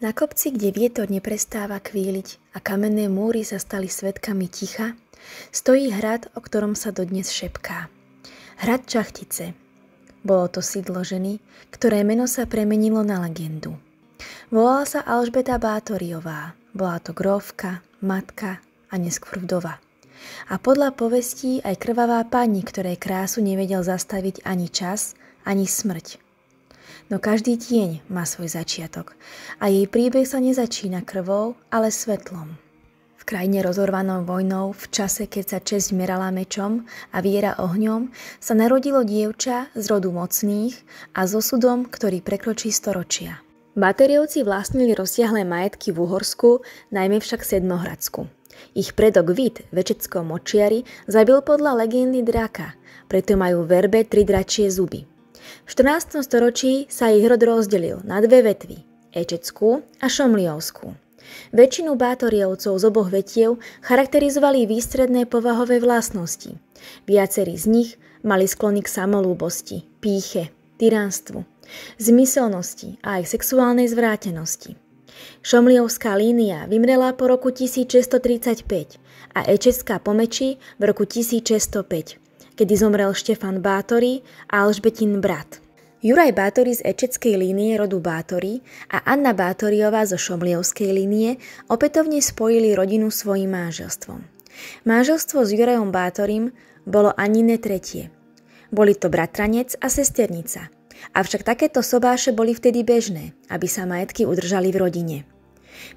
Na kopci, kde vietor neprestáva kvíliť a kamenné múry sa stali svedkami ticha, stojí hrad, o ktorom sa dodnes šepká. Hrad Čachtice. Bolo to sídlo ženy, ktoré meno sa premenilo na legendu. Volala sa Alžbeta Bátoriová. Bola to grófka, matka a neskôr vdova. A podľa povestí aj krvavá pani, ktorej krásu nevedel zastaviť ani čas, ani smrť. No každý tieň má svoj začiatok a jej príbeh sa nezačína krvou, ale svetlom. V krajine rozorvanom vojnou, v čase, keď sa česť merala mečom a viera ohňom, sa narodilo dievča z rodu mocných a s osudom, ktorý prekročí storočia. Bátoriovci vlastnili rozsiahle majetky v Uhorsku, najmä však Sedmohradsku. Ich predok Vít, Večecko-Močiari, zabil podľa legendy draka, preto majú v verbe 3 dračie zuby. V 14. storočí sa ich rod rozdelil na dve vetvy, Ečeckú a Šomliovskú. Väčšinu Bátoriovcov z oboch vetiev charakterizovali výstredné povahové vlastnosti. Viacerí z nich mali sklony k samolúbosti, pýche, tyranstvu, zmyselnosti a aj sexuálnej zvrátenosti. Šomliovská línia vymrela po roku 1635 a Ečecká po meči v roku 1605, kedy zomrel Štefan Bátory a Alžbetin brat. Juraj Bátory z Ečeckej línie rodu Bátory a Anna Bátoriová zo Šomliovskej línie opätovne spojili rodinu svojím manželstvom. Manželstvo s Jurajom Bátorym bolo Anine tretie. Boli to bratranec a sesternica. Avšak takéto sobáše boli vtedy bežné, aby sa majetky udržali v rodine.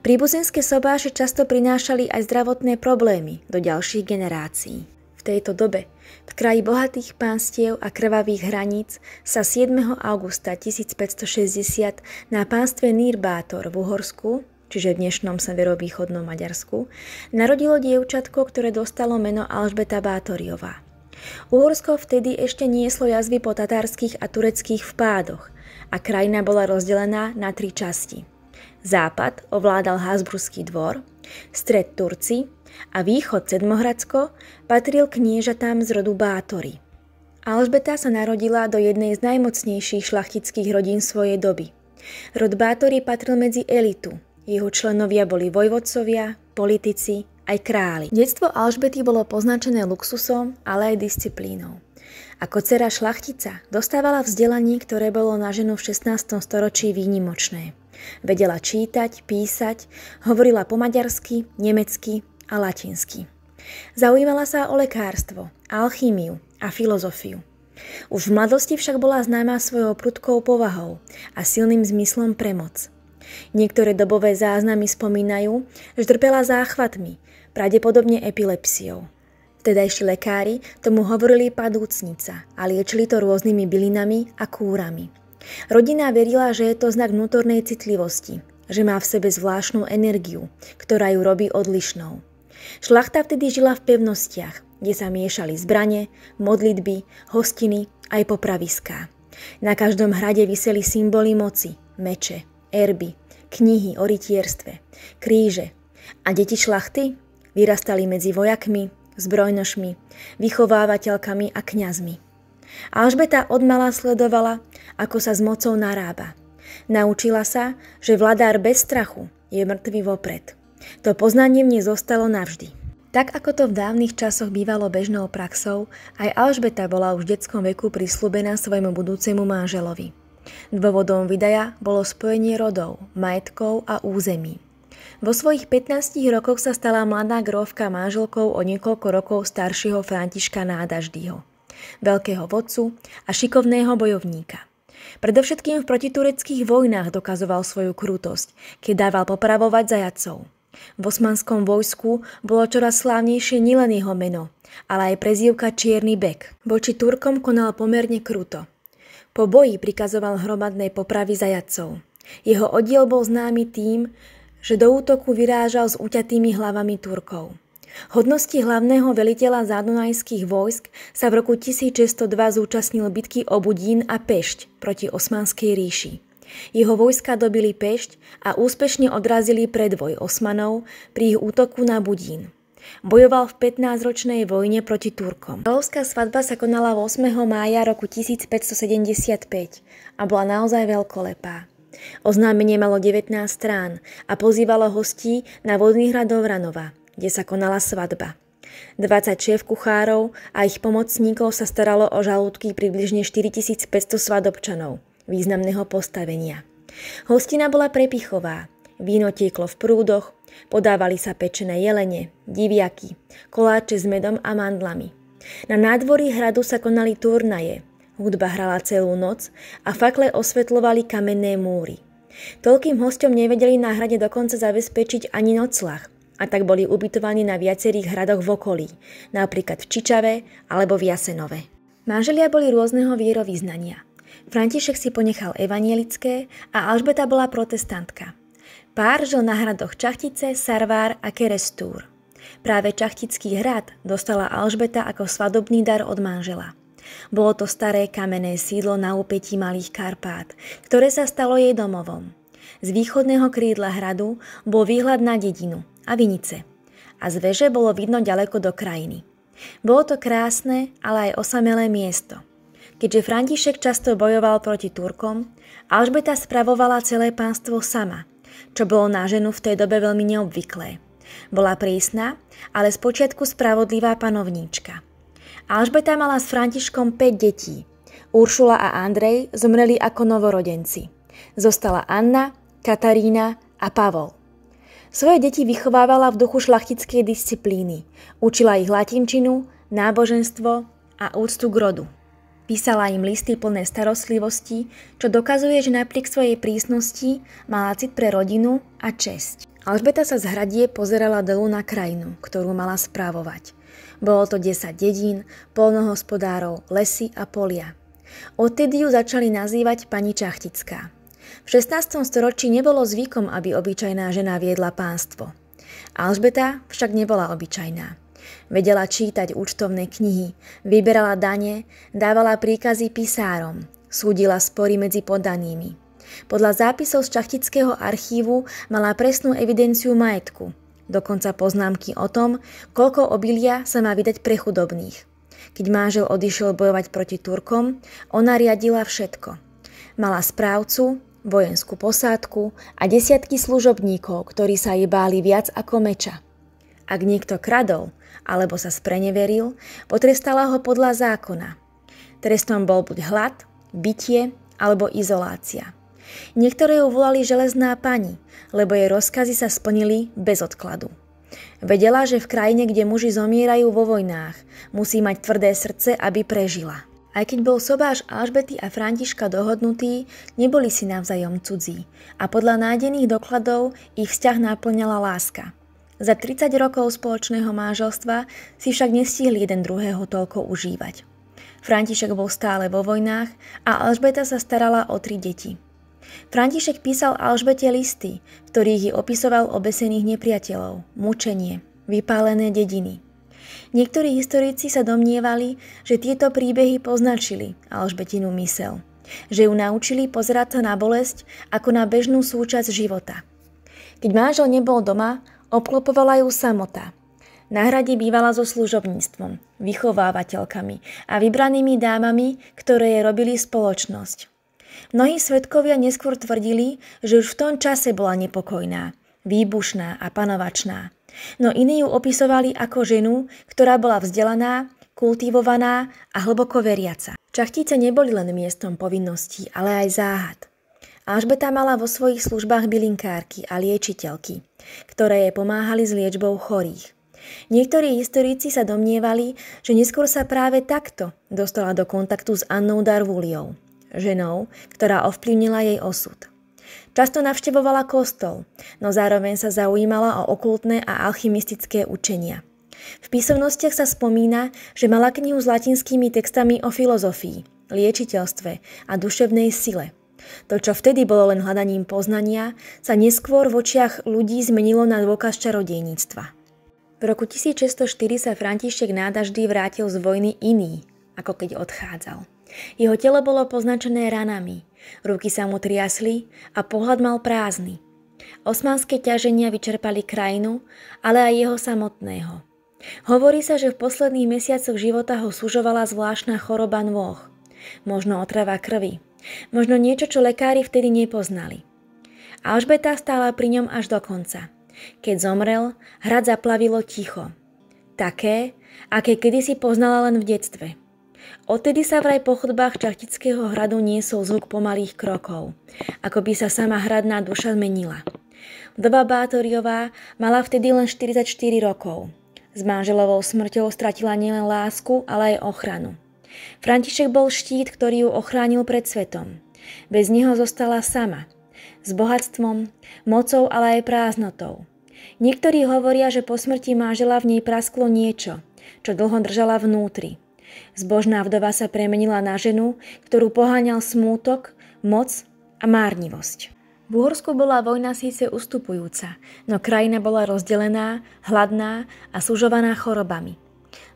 Príbuzenské sobáše často prinášali aj zdravotné problémy do ďalších generácií. V tejto dobe, v kraji bohatých pánstiev a krvavých hraníc, sa 7. augusta 1560 na pánstve Nýr-Bátor v Uhorsku, čiže v dnešnom severovýchodnom Maďarsku, narodilo dievčatko, ktoré dostalo meno Alžbeta Bátoriová. Uhorsko vtedy ešte nieslo jazvy po tatárskych a tureckých vpádoch a krajina bola rozdelená na 3 časti. Západ ovládal Habsburský dvor, stred Turci a východ Sedmohradsko patril kniežatám z rodu Bátory. Alžbeta sa narodila do jednej z najmocnejších šlachtických rodín svojej doby. Rod Bátory patril medzi elitu. Jeho členovia boli vojvodcovia, politici, aj králi. Detstvo Alžbety bolo poznačené luxusom, ale aj disciplínou. Ako dcera šlachtica dostávala vzdelanie, ktoré bolo na ženu v 16. storočí výnimočné. Vedela čítať, písať, hovorila po maďarsky, nemecky a latinsky. Zaujímala sa o lekárstvo, alchýmiu a filozofiu. Už v mladosti však bola známa svojou prudkou povahou a silným zmyslom pre moc. Niektoré dobové záznamy spomínajú, že trpela záchvatmi, pravdepodobne epilepsiou. Vtedajší lekári tomu hovorili padúcnica a liečili to rôznymi bylinami a kúrami. Rodina verila, že je to znak vnútornej citlivosti, že má v sebe zvláštnu energiu, ktorá ju robí odlišnou. Šlachta vtedy žila v pevnostiach, kde sa miešali zbrane, modlitby, hostiny aj popraviská. Na každom hrade viseli symboly moci, meče, erby, knihy o rytierstve, kríže a deti šlachty vyrastali medzi vojakmi, zbrojnošmi, vychovávateľkami a kňazmi. Alžbeta odmala sledovala, ako sa s mocou narába. Naučila sa, že vladár bez strachu je mŕtvý vopred. To poznanie v nej zostalo navždy. Tak ako to v dávnych časoch bývalo bežnou praxou, aj Alžbeta bola už v detskom veku prisľúbená svojmu budúcemu manželovi. Dôvodom vydaja bolo spojenie rodov, majetkov a území. Vo svojich 15 rokoch sa stala mladá grófka manželkou o niekoľko rokov staršieho Františka Nádaždyho, veľkého vodcu a šikovného bojovníka. Predovšetkým v protitureckých vojnách dokazoval svoju krutosť, keď dával popravovať zajatcov. V osmanskom vojsku bolo čoraz slávnejšie nielen jeho meno, ale aj prezývka Čierny bek. Voči Turkom konal pomerne kruto. Po boji prikazoval hromadné popravy zajatcov. Jeho oddiel bol známy tým, že do útoku vyrážal s uťatými hlavami Turkov. Hodnosti hlavného veliteľa zádunajských vojsk sa v roku 1602 zúčastnil bitky o Budín a Pešť proti Osmanskej ríši. Jeho vojska dobili Pešť a úspešne odrazili predvoj Osmanov pri ich útoku na Budín. Bojoval v 15-ročnej vojne proti Turkom. Kráľovská svadba sa konala 8. mája roku 1575 a bola naozaj veľkolepá. Oznámenie malo 19 strán a pozývalo hostí na vodný hrad do Vranova, kde sa konala svadba. 20 šéf-kuchárov a ich pomocníkov sa staralo o žalúdky približne 4500 svadobčanov významného postavenia. Hostina bola prepichová, víno tieklo v prúdoch, podávali sa pečené jelene, diviaky, koláče s medom a mandlami. Na nádvorí hradu sa konali turnaje, hudba hrala celú noc a fakle osvetľovali kamenné múry. Toľkým hosťom nevedeli na hrade dokonca zabezpečiť ani nocľah, a tak boli ubytovaní na viacerých hradoch v okolí, napríklad v Čičave alebo v Jasenove. Manželia boli rôzneho vierovyznania. František si ponechal evanielické a Alžbeta bola protestantka. Pár žil na hradoch Čachtice, Sarvár a Kerestúr. Práve Čachtický hrad dostala Alžbeta ako svadobný dar od manžela. Bolo to staré kamenné sídlo na úpetí Malých Karpát, ktoré sa stalo jej domovom. Z východného krídla hradu bol výhľad na dedinu a vinice a z veže bolo vidno ďaleko do krajiny. Bolo to krásne, ale aj osamelé miesto. Keďže František často bojoval proti Turkom, Alžbeta spravovala celé pánstvo sama, čo bolo na ženu v tej dobe veľmi neobvyklé. Bola prísna, ale spočiatku spravodlivá panovníčka. Alžbeta mala s Františkom 5 detí. Uršula a Andrej zomreli ako novorodenci. Zostala Anna, Katarína a Pavol. Svoje deti vychovávala v duchu šlachtickej disciplíny. Učila ich latinčinu, náboženstvo a úctu k rodu. Písala im listy plné starostlivosti, čo dokazuje, že napriek svojej prísnosti mala cit pre rodinu a česť. Alžbeta sa z hradie pozerala dolu na krajinu, ktorú mala správovať. Bolo to 10 dedín, poľnohospodárov, lesy a polia. Odtedy ju začali nazývať pani Čachtická. V 16. storočí nebolo zvykom, aby obyčajná žena viedla pánstvo. Alžbeta však nebola obyčajná. Vedela čítať účtovné knihy, vyberala dane, dávala príkazy pisárom, súdila spory medzi poddanými. Podľa zápisov z Čachtického archívu mala presnú evidenciu majetku, dokonca poznámky o tom, koľko obilia sa má vydať pre chudobných. Keď manžel odišiel bojovať proti Turkom, ona riadila všetko. Mala správcu, vojenskú posádku a desiatky služobníkov, ktorí sa jej báli viac ako meča. Ak niekto kradol alebo sa spreneveril, potrestala ho podľa zákona. Trestom bol buď hlad, bitie alebo izolácia. Niektoré ju volali železná pani, lebo jej rozkazy sa splnili bez odkladu. Vedela, že v krajine, kde muži zomierajú vo vojnách, musí mať tvrdé srdce, aby prežila. Aj keď bol sobáš Alžbety a Františka dohodnutý, neboli si navzájom cudzí a podľa nájdených dokladov ich vzťah náplňala láska. Za 30 rokov spoločného manželstva si však nestihli jeden druhého toľko užívať. František bol stále vo vojnách a Alžbeta sa starala o 3 deti. František písal Alžbete listy, v ktorých ji opisoval obesených nepriateľov, mučenie, vypálené dediny. Niektorí historici sa domnievali, že tieto príbehy poznačili Alžbetinu myseľ, že ju naučili pozerať sa na bolesť ako na bežnú súčasť života. Keď manžel nebol doma, obklopovala ju samota. Na hrade bývala so služobníctvom, vychovávateľkami a vybranými dámami, ktoré jej robili spoločnosť. Mnohí svedkovia neskôr tvrdili, že už v tom čase bola nepokojná, výbušná a panovačná. No iní ju opisovali ako ženu, ktorá bola vzdelaná, kultivovaná a hlboko veriaca. Čachtice neboli len miestom povinností, ale aj záhad. Alžbeta mala vo svojich službách bylinkárky a liečiteľky, ktoré jej pomáhali s liečbou chorých. Niektorí historici sa domnievali, že neskôr sa práve takto dostala do kontaktu s Annou Darvuliou, ženou, ktorá ovplyvnila jej osud. Často navštevovala kostol, no zároveň sa zaujímala o okultné a alchymistické učenia. V písomnostiach sa spomína, že mala knihu s latinskými textami o filozofii, liečiteľstve a duševnej sile. To, čo vtedy bolo len hľadaním poznania, sa neskôr v očiach ľudí zmenilo na dôkaz čarodejníctva. V roku 1604 sa František nádaždy vrátil z vojny iný, ako keď odchádzal. Jeho telo bolo poznačené ranami, ruky sa mu triasli a pohľad mal prázdny. Osmanské ťaženia vyčerpali krajinu, ale aj jeho samotného. Hovorí sa, že v posledných mesiacoch života ho sužovala zvláštna choroba nôh, možno otrava krvi, Možno niečo, čo lekári vtedy nepoznali. Alžbeta stála pri ňom až do konca. Keď zomrel, hrad zaplavilo ticho. Také, aké kedysi poznala len v detstve. Odtedy sa vraj po chodbách Šľachtického hradu niesol zvuk pomalých krokov, ako by sa sama hradná duša zmenila. Vdova Bátoriová mala vtedy len 44 rokov. S manželovou smrťou stratila nielen lásku, ale aj ochranu. František bol štít, ktorý ju ochránil pred svetom. Bez neho zostala sama. S bohatstvom, mocou, ale aj prázdnotou. Niektorí hovoria, že po smrti manžela v nej prasklo niečo, čo dlho držala vnútri. Zbožná vdova sa premenila na ženu, ktorú poháňal smútok, moc a márnivosť. V Uhorsku bola vojna síce ustupujúca, no krajina bola rozdelená, hladná a sužovaná chorobami.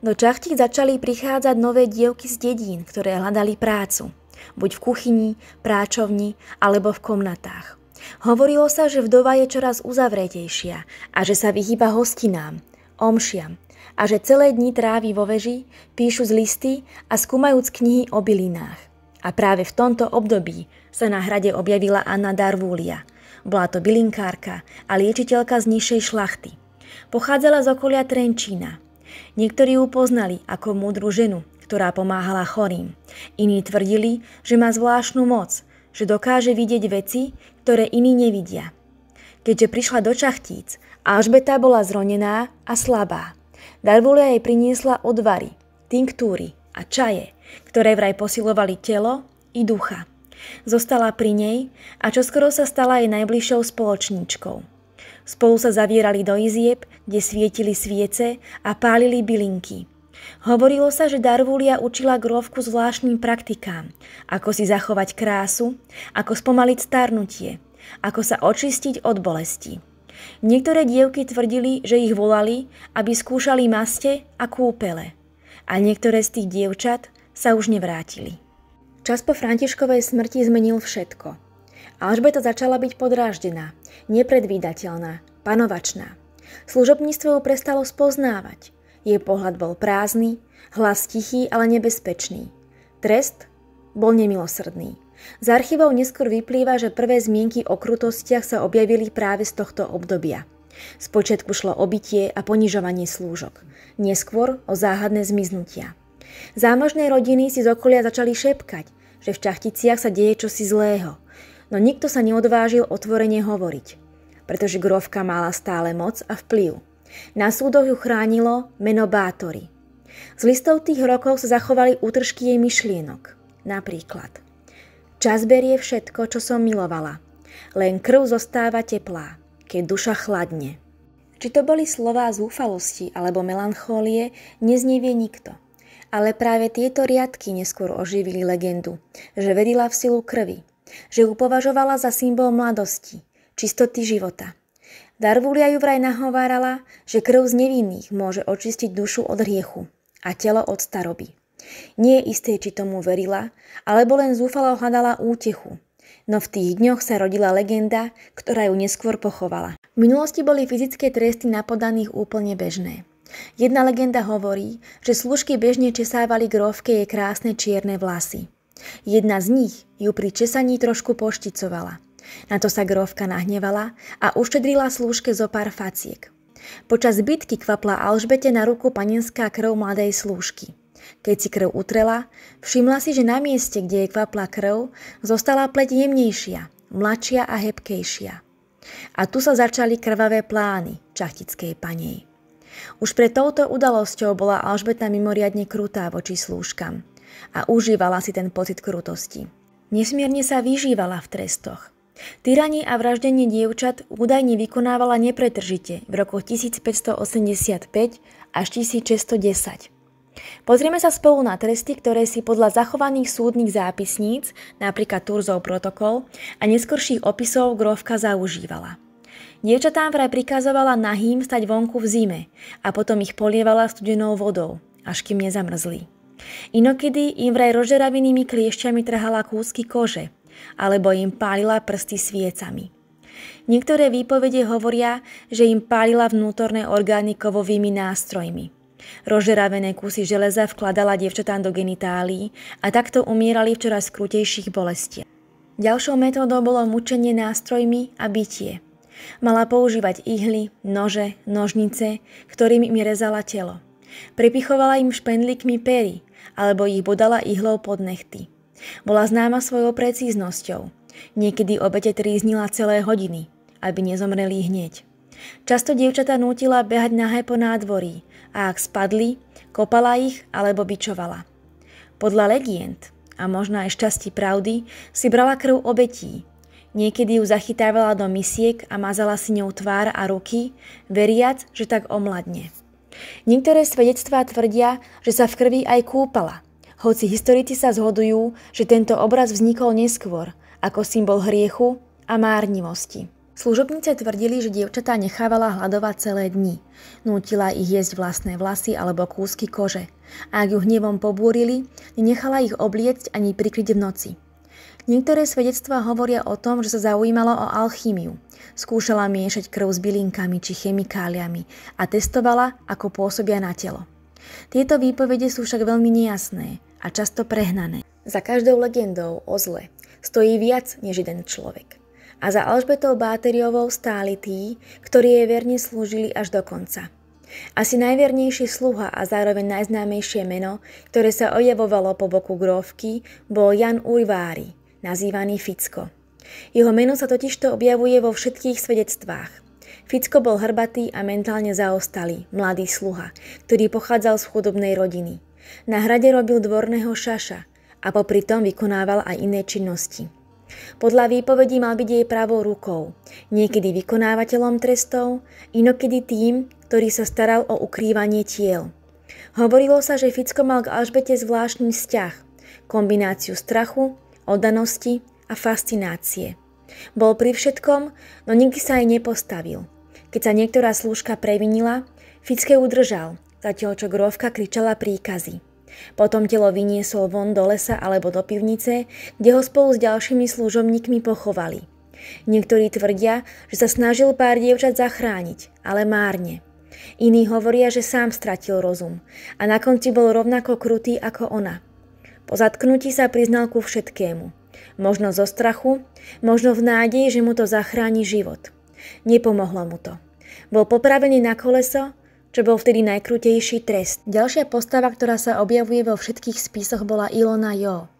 Do Čachtíc začali prichádzať nové dievky z dedín, ktoré hľadali prácu, buď v kuchyni, práčovni alebo v komnatách. Hovorilo sa, že vdova je čoraz uzavretejšia a že sa vyhýba hostinám, omšiam a že celé dni trávi vo veži, píšu z listy a skúmajúc knihy o bylinách. A práve v tomto období sa na hrade objavila Anna Darvulia. Bola to bylinkárka a liečiteľka z nižšej šlachty. Pochádzala z okolia Trenčína. Niektorí ju poznali ako múdru ženu, ktorá pomáhala chorým. Iní tvrdili, že má zvláštnu moc, že dokáže vidieť veci, ktoré iní nevidia. Keďže prišla do Čachtíc, Alžbeta bola zronená a slabá. Darvulia jej priniesla odvary, tinktúry a čaje, ktoré vraj posilovali telo i ducha. Zostala pri nej a čoskoro sa stala jej najbližšou spoločníčkou. Spolu sa zavierali do izieb, kde svietili sviece a pálili bylinky. Hovorilo sa, že Darvulia učila grófku zvláštnym praktikám, ako si zachovať krásu, ako spomaliť starnutie, ako sa očistiť od bolesti. Niektoré dievky tvrdili, že ich volali, aby skúšali maste a kúpele. A niektoré z tých dievčat sa už nevrátili. Čas po Františkovej smrti zmenil všetko. Alžbeta začala byť podráždená, nepredvídateľná, panovačná. Služobníctvo ju prestalo spoznávať. Jej pohľad bol prázdny, hlas tichý, ale nebezpečný. Trest bol nemilosrdný. Z archívov neskôr vyplýva, že prvé zmienky o krutostiach sa objavili práve z tohto obdobia. Spočiatku šlo o bitie a ponižovanie slúžok, neskôr o záhadné zmiznutia. Zámožné rodiny si z okolia začali šepkať, že v Čachticiach sa deje čosi zlého, no nikto sa neodvážil otvorene hovoriť, pretože grófka mala stále moc a vplyv. Na súdoch ju chránilo meno Bátory. Z listov tých rokov sa zachovali útržky jej myšlienok. Napríklad: Čas berie všetko, čo som milovala. Len krv zostáva teplá, keď duša chladne. Či to boli slová zúfalosti alebo melanchólie, neznevie nikto. Ale práve tieto riadky neskôr oživili legendu, že verila v silu krvi, že ju považovala za symbol mladosti, čistoty života. Darvulia ju vraj nahovárala, že krv z nevinných môže očistiť dušu od hriechu a telo od staroby. Nie je isté, či tomu verila, alebo len zúfalo hľadala útechu. No v tých dňoch sa rodila legenda, ktorá ju neskôr pochovala. V minulosti boli fyzické tresty na podaných úplne bežné. Jedna legenda hovorí, že slúžky bežne česávali grófke jej krásne čierne vlasy. Jedna z nich ju pri česaní trošku pošticovala. Na to sa grófka nahnevala a uštedrila slúžke zo pár faciek. Počas bitky kvapla Alžbete na ruku panenská krv mladej slúžky. Keď si krv utrela, všimla si, že na mieste, kde jej kvapla krv, zostala pleť jemnejšia, mladšia a hebkejšia. A tu sa začali krvavé plány čachtickej panej. Už pred touto udalosťou bola Alžbeta mimoriadne krutá voči slúžkam a užívala si ten pocit krutosti. Nesmierne sa vyžívala v trestoch. Tyranie a vraždenie dievčat údajne vykonávala nepretržite v rokoch 1585 až 1610. Pozrieme sa spolu na tresty, ktoré si podľa zachovaných súdnych zápisníc, napríklad Turzov protokol a neskorších opisov grófka zaužívala. Dievčatám vraj prikazovala nahým stať vonku v zime a potom ich polievala studenou vodou, až kým nezamrzli. Inokedy im vraj rozžeravenými kliešťami trhala kúsky kože, alebo im pálila prsty sviecami. Niektoré výpovede hovoria, že im pálila vnútorné orgány kovovými nástrojmi. Rozžeravené kusy železa vkladala dievčatám do genitálií a takto umierali v čoraz krutejších bolestiach. Ďalšou metódou bolo mučenie nástrojmi a bitie. Mala používať ihly, nože, nožnice, ktorými im rezala telo. Prepichovala im špendlíkmi pery, alebo ich bodala ihlou pod nechty. Bola známa svojou precíznosťou. Niekedy obete tríznila celé hodiny, aby nezomreli hneď. Často dievčatá nútila behať nahé po nádvorí a ak spadli, kopala ich alebo bičovala. Podľa legend a možno aj šťastí pravdy si brala krv obetí. Niekedy ju zachytávala do misiek a mazala si ňou tvár a ruky, veriac, že tak omladne. Niektoré svedectvá tvrdia, že sa v krvi aj kúpala, hoci historici sa zhodujú, že tento obraz vznikol neskôr, ako symbol hriechu a márnivosti. Služobnice tvrdili, že dievčatá nechávala hladovať celé dni. Nútila ich jesť vlastné vlasy alebo kúsky kože. A ak ju hnevom pobúrili, nenechala ich obliecť ani prikryť v noci. Niektoré svedectvá hovoria o tom, že sa zaujímalo o alchýmiu. Skúšala miešať krv s bylinkami či chemikáliami a testovala, ako pôsobia na telo. Tieto výpovede sú však veľmi nejasné a často prehnané. Za každou legendou o zle stojí viac než jeden človek. A za Alžbetou Bátériovou stáli tí, ktorí jej verne slúžili až do konca. Asi najvernejší sluha a zároveň najznámejšie meno, ktoré sa objavovalo po boku grófky, bol Jan Ujvári, nazývaný Ficko. Jeho meno sa totižto objavuje vo všetkých svedectvách. Ficko bol hrbatý a mentálne zaostalý, mladý sluha, ktorý pochádzal z chudobnej rodiny. Na hrade robil dvorného šaša a popri tom vykonával aj iné činnosti. Podľa výpovedí mal byť jej pravou rukou, niekedy vykonávateľom trestov, inokedy tým, ktorý sa staral o ukrývanie tiel. Hovorilo sa, že Ficko mal k Alžbete zvláštny vzťah, kombináciu strachu, oddanosti a fascinácie. Bol pri všetkom, no nikdy sa jej nepostavil. Keď sa niektorá slúžka previnila, Ficko ju udržal, zatiaľ čo grófka kričala príkazy. Potom telo vyniesol von do lesa alebo do pivnice, kde ho spolu s ďalšími služobníkmi pochovali. Niektorí tvrdia, že sa snažil pár dievčat zachrániť, ale márne. Iní hovoria, že sám stratil rozum a na konci bol rovnako krutý ako ona. Po zatknutí sa priznal ku všetkému. Možno zo strachu, možno v nádeji, že mu to zachráni život. Nepomohlo mu to. Bol popravený na koleso, čo bol vtedy najkrutejší trest. Ďalšia postava, ktorá sa objavuje vo všetkých spisoch, bola Ilona Jo.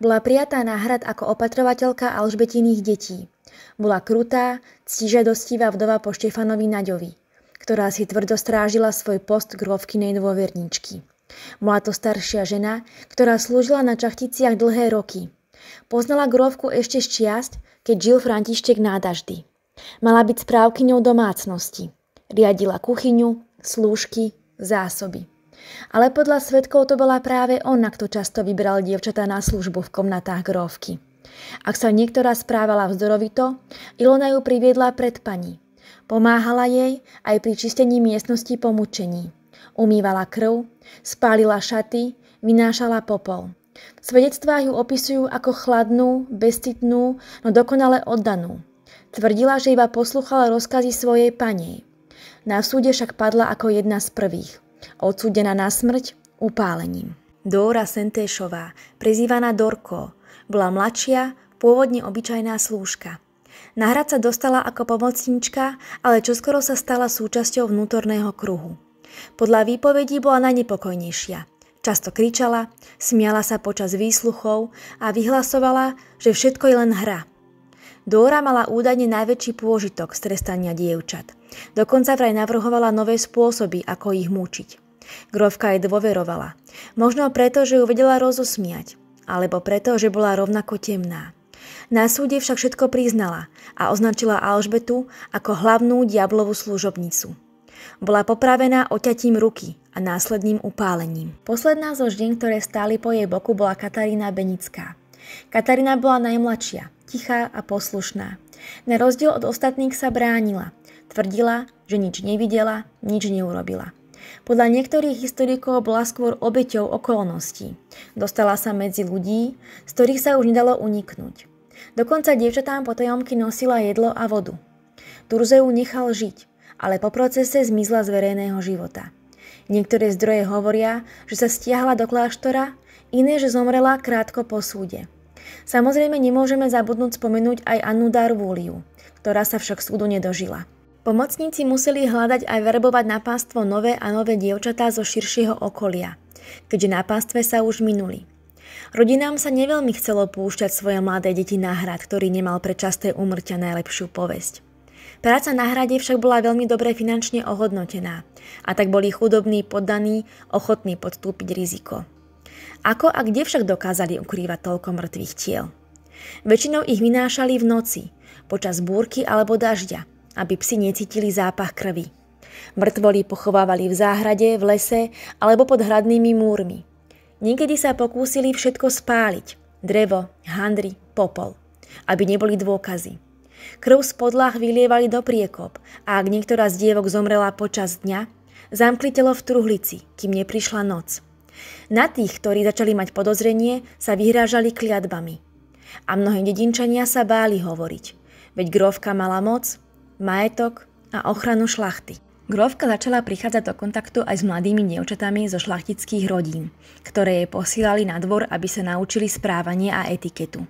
Bola prijatá na hrad ako opatrovateľka Alžbetiných detí. Bola krutá, ctižiadostivá vdova po Štefanovi Naďovi, ktorá si tvrdo strážila svoj post grófkynej dôverničky. Bola to staršia žena, ktorá slúžila na Čachticiach dlhé roky. Poznala grófku ešte z čiast, keď žil František Nádaždy. Mala byť správkyňou domácnosti. Riadila kuchyňu, slúžky, zásoby. Ale podľa svedkov to bola práve ona, kto často vybral dievčatá na službu v komnatách grófky. Ak sa niektorá správala vzdorovito, Ilona ju priviedla pred pani. Pomáhala jej aj pri čistení miestnosti po mučení. Umývala krv, spálila šaty, vynášala popol. V svedectvách ju opisujú ako chladnú, bezcitnú, no dokonale oddanú. Tvrdila, že iba poslúchala rozkazy svojej panej. Na súde však padla ako jedna z prvých, odsúdená na smrť upálením. Dóra Sentéšová, prezývaná Dorko, bola mladšia, pôvodne obyčajná slúžka. Na hrad sa dostala ako pomocníčka, ale čoskoro sa stala súčasťou vnútorného kruhu. Podľa výpovedí bola najnepokojnejšia. Často kričala, smiala sa počas výsluchov a vyhlasovala, že všetko je len hra. Dóra mala údajne najväčší pôžitok z trestania dievčat. Dokonca vraj navrhovala nové spôsoby, ako ich mučiť. Grófka jej dôverovala. Možno preto, že ju vedela rozosmiať, alebo preto, že bola rovnako temná. Na súde však všetko priznala a označila Alžbetu ako hlavnú diablovú služobnicu. Bola popravená oťatím ruky a následným upálením. Posledná zo žien, ktoré stáli po jej boku, bola Katarína Benická. Katarína bola najmladšia, tichá a poslušná. Na rozdiel od ostatných sa bránila. Tvrdila, že nič nevidela, nič neurobila. Podľa niektorých historikov bola skôr obeťou okolností. Dostala sa medzi ľudí, z ktorých sa už nedalo uniknúť. Dokonca dievčatám potajomky nosila jedlo a vodu. Turzeu nechal žiť, ale po procese zmizla z verejného života. Niektoré zdroje hovoria, že sa stiahla do kláštora, iné, že zomrela krátko po súde. Samozrejme nemôžeme zabudnúť spomenúť aj Annu Darvuliu, ktorá sa však súdu nedožila. Pomocníci museli hľadať aj verbovať na pánstvo nové a nové dievčatá zo širšieho okolia, keďže na pánstve sa už minuli. Rodinám sa neveľmi chcelo púšťať svoje mladé deti na hrad, ktorý nemal pre časté úmrtia najlepšiu povesť. Práca na hrade však bola veľmi dobre finančne ohodnotená a tak boli chudobní poddaní ochotní podstúpiť riziko. Ako a kde však dokázali ukrývať toľko mŕtvych tiel? Väčšinou ich vynášali v noci, počas búrky alebo dažďa, aby psi necítili zápach krvi. Mŕtvoly pochovávali v záhrade, v lese alebo pod hradnými múrmi. Niekedy sa pokúsili všetko spáliť, drevo, handry, popol, aby neboli dôkazy. Krv z podlah vylievali do priekop a ak niektorá z dievok zomrela počas dňa, zamkli telo v truhlici, kým neprišla noc. Na tých, ktorí začali mať podozrenie, sa vyhrážali kliatbami. A mnohí dedinčania sa báli hovoriť, veď grófka mala moc, majetok a ochranu šlachty. Grófka začala prichádzať do kontaktu aj s mladými dievčatami zo šlachtických rodín, ktoré jej posílali na dvor, aby sa naučili správanie a etiketu.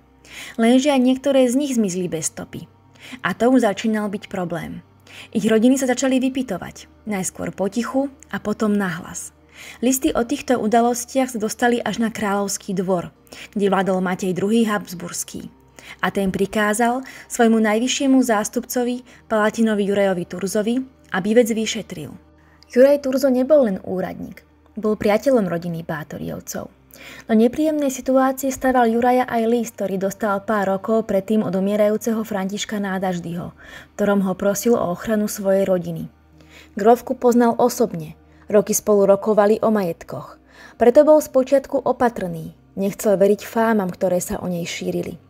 Lenže aj niektoré z nich zmizli bez stopy. A to už začínal byť problém. Ich rodiny sa začali vypytovať, najskôr potichu a potom nahlas. Listy o týchto udalostiach sa dostali až na kráľovský dvor, kde vládol Matej II. Habsburský. A ten prikázal svojmu najvyššiemu zástupcovi, Palatinovi Jurajovi Turzovi, aby vec vyšetril. Juraj Turzo nebol len úradník, bol priateľom rodiny Bátoriovcov. Do nepríjemnej situácie staval Juraja aj list, ktorý dostal pár rokov predtým od umierajúceho Františka Nádaždyho, ktorom ho prosil o ochranu svojej rodiny. Grófku poznal osobne, roky spolu rokovali o majetkoch. Preto bol spočiatku opatrný, nechcel veriť fámam, ktoré sa o nej šírili.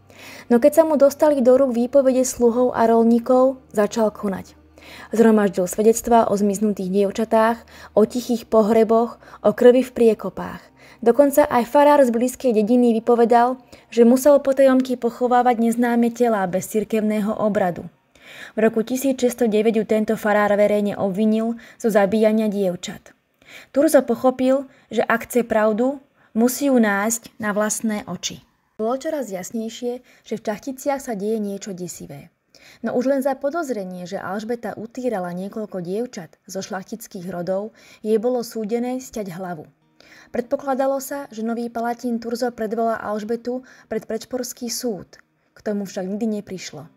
No keď sa mu dostali do rúk výpovede sluhov a roľníkov, začal konať. Zhromaždil svedectvá o zmiznutých dievčatách, o tichých pohreboch, o krvi v priekopách. Dokonca aj farár z blízkej dediny vypovedal, že musel potajomky pochovávať neznáme telá bez cirkevného obradu. V roku 1609 ju tento farár verejne obvinil zo zabíjania dievčat. Turzo pochopil, že ak chce pravdu, musí ju nájsť na vlastné oči. Bolo čoraz jasnejšie, že v Čachticiach sa deje niečo desivé. No už len za podozrenie, že Alžbeta utýrala niekoľko dievčat zo šlachtických rodov, jej bolo súdené sťať hlavu. Predpokladalo sa, že nový Palatín Turzo predvolá Alžbetu pred Prečporský súd. K tomu však nikdy neprišlo.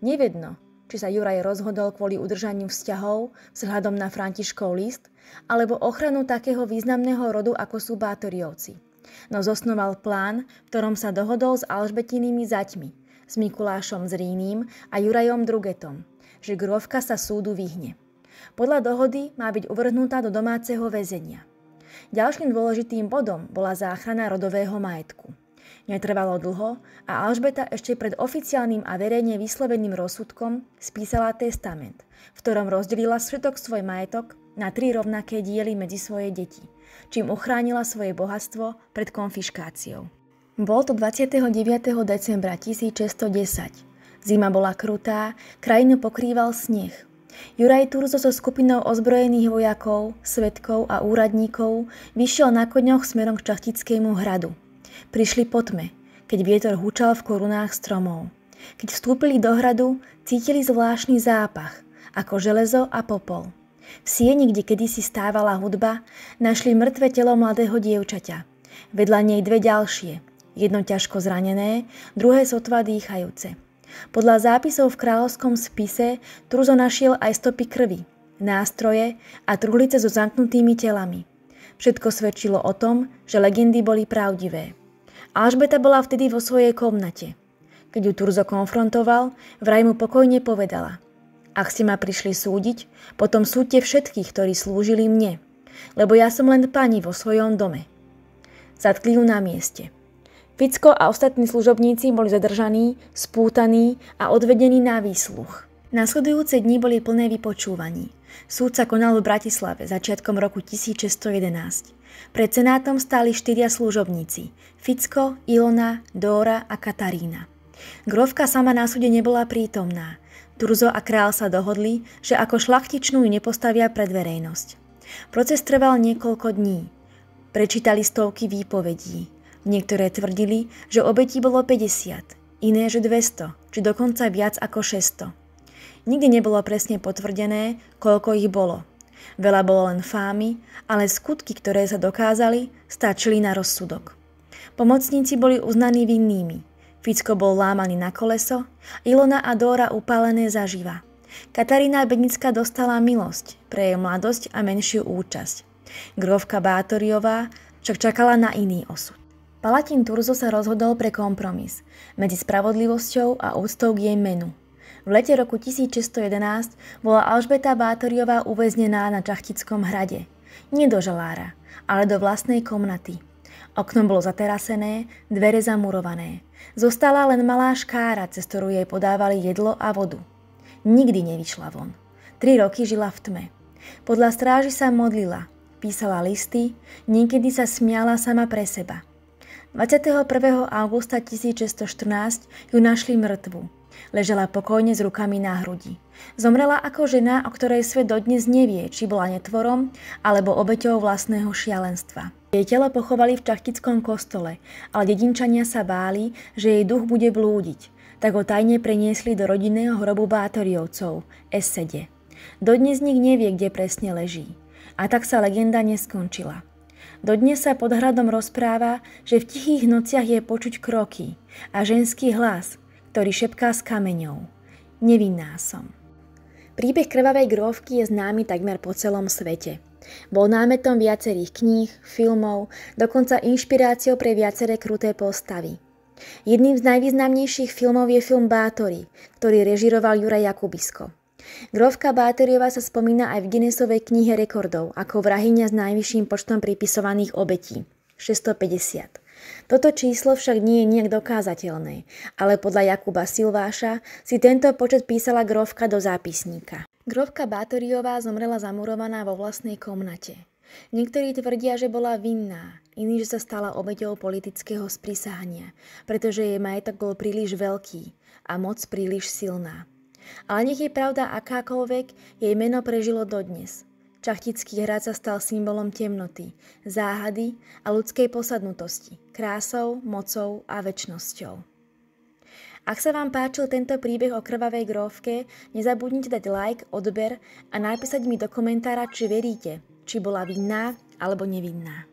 Nevedno, či sa Juraj rozhodol kvôli udržaniu vzťahov vzhľadom na Františkov list, alebo ochranu takého významného rodu, ako sú Bátoriovci. No zosnoval plán, v ktorom sa dohodol s Alžbetinými zaťmi, s Mikulášom Zríným a Jurajom Drugetom, že grófka sa súdu vyhne. Podľa dohody má byť uvrhnutá do domáceho väzenia. Ďalším dôležitým bodom bola záchrana rodového majetku. Netrvalo dlho a Alžbeta ešte pred oficiálnym a verejne vysloveným rozsudkom spísala testament, v ktorom rozdelila všetok svoj majetok na 3 rovnaké diely medzi svoje deti, čím uchránila svoje bohatstvo pred konfiškáciou. Bol to 29. decembra 1610. Zima bola krutá, krajinu pokrýval sneh. Juraj Turzo so skupinou ozbrojených vojakov, svedkov a úradníkov vyšiel na koňoch smerom k Čachtickému hradu. Prišli po tme, keď vietor hučal v korunách stromov. Keď vstúpili do hradu, cítili zvláštny zápach, ako železo a popol. V sieni, kde kedysi stávala hudba, našli mŕtve telo mladého dievčaťa. Vedľa nej 2 ďalšie, jedno ťažko zranené, druhé sotva dýchajúce. Podľa zápisov v kráľovskom spise Turzo našiel aj stopy krvi, nástroje a truhlice so zamknutými telami. Všetko svedčilo o tom, že legendy boli pravdivé. Alžbeta bola vtedy vo svojej komnate. Keď ju Turzo konfrontoval, vraj mu pokojne povedala: Ak ste ma prišli súdiť, potom súďte všetkých, ktorí slúžili mne, lebo ja som len pani vo svojom dome. Zatkli ju na mieste. Ficko a ostatní služobníci boli zadržaní, spútaní a odvedení na výsluch. Nasledujúce dni boli plné vypočúvaní. Súd sa konal v Bratislave začiatkom roku 1611. Pred senátom stáli 4 služobníci: Ficko, Ilona, Dóra a Katarína. Grófka sama na súde nebola prítomná. Turzo a král sa dohodli, že ako šlachtičnú ju nepostavia pred verejnosť. Proces trval niekoľko dní. Prečítali stovky výpovedí. Niektoré tvrdili, že obetí bolo 50, iné, že 200, či dokonca viac ako 600. Nikdy nebolo presne potvrdené, koľko ich bolo. Veľa bolo len fámy, ale skutky, ktoré sa dokázali, stačili na rozsudok. Pomocníci boli uznaní vinnými. Ficko bol lámaný na koleso, Ilona a Dóra upálené zaživa. Katarína Bednická dostala milosť pre jej mladosť a menšiu účasť. Grófka Bátoriová však čakala na iný osud. Palatín Turzo sa rozhodol pre kompromis medzi spravodlivosťou a úctou k jej menu. V lete roku 1611 bola Alžbeta Bátoriová uväznená na Čachtickom hrade. Nie do žalára, ale do vlastnej komnaty. Okno bolo zaterasené, dvere zamurované. Zostala len malá škára, cez ktorú jej podávali jedlo a vodu. Nikdy nevyšla von. 3 roky žila v tme. Podľa stráži sa modlila, písala listy, niekedy sa smiala sama pre seba. 21. augusta 1614 ju našli mŕtvu. Ležala pokojne s rukami na hrudi. Zomrela ako žena, o ktorej svet dodnes nevie, či bola netvorom alebo obeťou vlastného šialenstva. Jej telo pochovali v Čachtickom kostole, ale dedinčania sa báli, že jej duch bude blúdiť, tak ho tajne preniesli do rodinného hrobu Bátoriovcov, Essede. Dodnes nik nevie, kde presne leží. A tak sa legenda neskončila. Dodnes sa pod hradom rozpráva, že v tichých nociach je počuť kroky a ženský hlas, ktorý šepká s kameňou. Nevinná som. Príbeh krvavej grófky je známy takmer po celom svete. Bol námetom viacerých kníh, filmov, dokonca inšpiráciou pre viaceré kruté postavy. Jedným z najvýznamnejších filmov je film Bátori, ktorý režiroval Juraj Jakubisko. Grófka Bátoriová sa spomína aj v Guinnessovej knihe rekordov ako vrahyňa s najvyšším počtom pripisovaných obetí – 650. Toto číslo však nie je nijak dokázateľné, ale podľa Jakuba Silváša si tento počet písala grófka do zápisníka. Grófka Bátoriová zomrela zamurovaná vo vlastnej komnate. Niektorí tvrdia, že bola vinná, iní, že sa stala obeťou politického sprisahania, pretože jej majetok bol príliš veľký a moc príliš silná. Ale nech je pravda akákoľvek, jej meno prežilo dodnes. Čachtický hrad sa stal symbolom temnoty, záhady a ľudskej posadnutosti, krásou, mocou a večnosťou. Ak sa vám páčil tento príbeh o krvavej grófke, nezabudnite dať like, odber a napísať mi do komentára, či veríte, či bola vinná alebo nevinná.